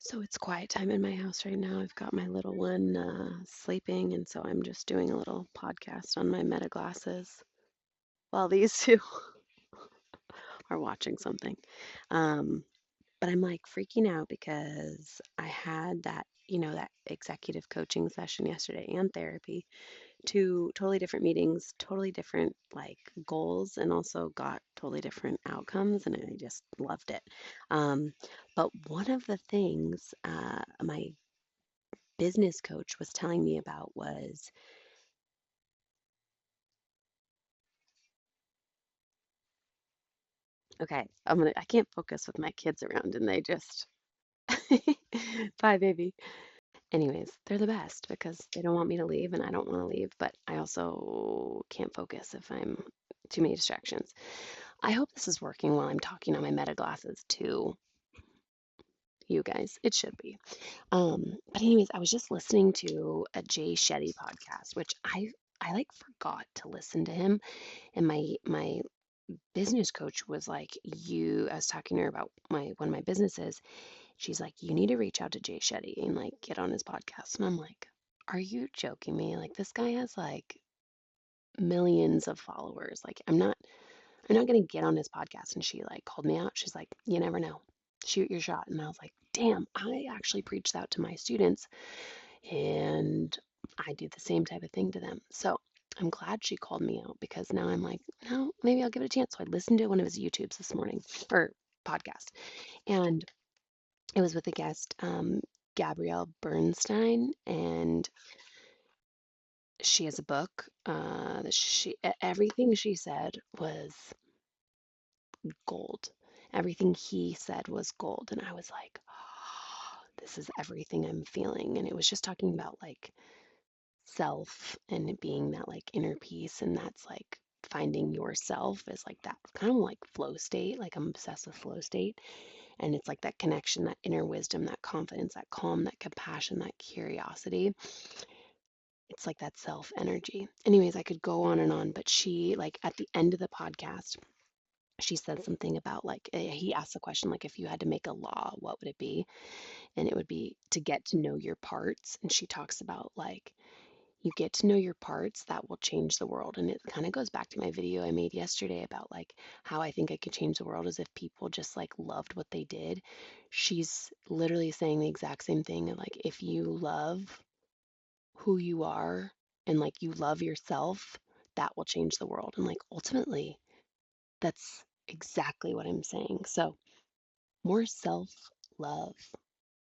So it's quiet time in my house right now. I've got my little one sleeping, and so I'm just doing a little podcast on my Meta glasses while these two are watching something. Um, but I'm like freaking out because I had that executive coaching session yesterday and therapy, two totally different meetings, totally different like goals, and also got totally different outcomes, and I just loved it. Um, but one of the things my business coach was telling me about was okay, I can't focus with my kids around and they just bye baby. Anyways, they're the best because they don't want me to leave and I don't want to leave, but I also can't focus if I'm too many distractions. I hope this is working while I'm talking on my Meta glasses to you guys. It should be. But anyways, I was just listening to a Jay Shetty podcast, which I like forgot to listen to him, and my business coach was like, I was talking to her about my one of my businesses. She's like, you need to reach out to Jay Shetty and like get on his podcast. And I'm like, are you joking me? Like this guy has like millions of followers. Like I'm not gonna get on his podcast. And she like called me out. She's like, you never know. Shoot your shot. And I was like, damn, I actually preach that to my students and I do the same type of thing to them. So I'm glad she called me out because now I'm like, no, maybe I'll give it a chance. So I listened to one of his YouTubes this morning or podcast, and it was with a guest, Gabrielle Bernstein, and she has a book. Everything she said was gold. Everything he said was gold, and I was like, oh, this is everything I'm feeling. And it was just talking about like self and it being that like inner peace, and that's like finding yourself is like that kind of like flow state. Like I'm obsessed with flow state, and it's like that connection, that inner wisdom, that confidence, that calm, that compassion, that curiosity. It's like that self energy. Anyways, I could go on and on, but she like at the end of the podcast she said something about like he asked the question like if you had to make a law, what would it be? And it would be to get to know your parts. And she talks about like you get to know your parts that will change the world. And it kind of goes back to my video I made yesterday about like how I think I could change the world is if people just like loved what they did. She's literally saying the exact same thing. And like if you love who you are and like you love yourself, that will change the world. And like ultimately, that's exactly what I'm saying. So more self love.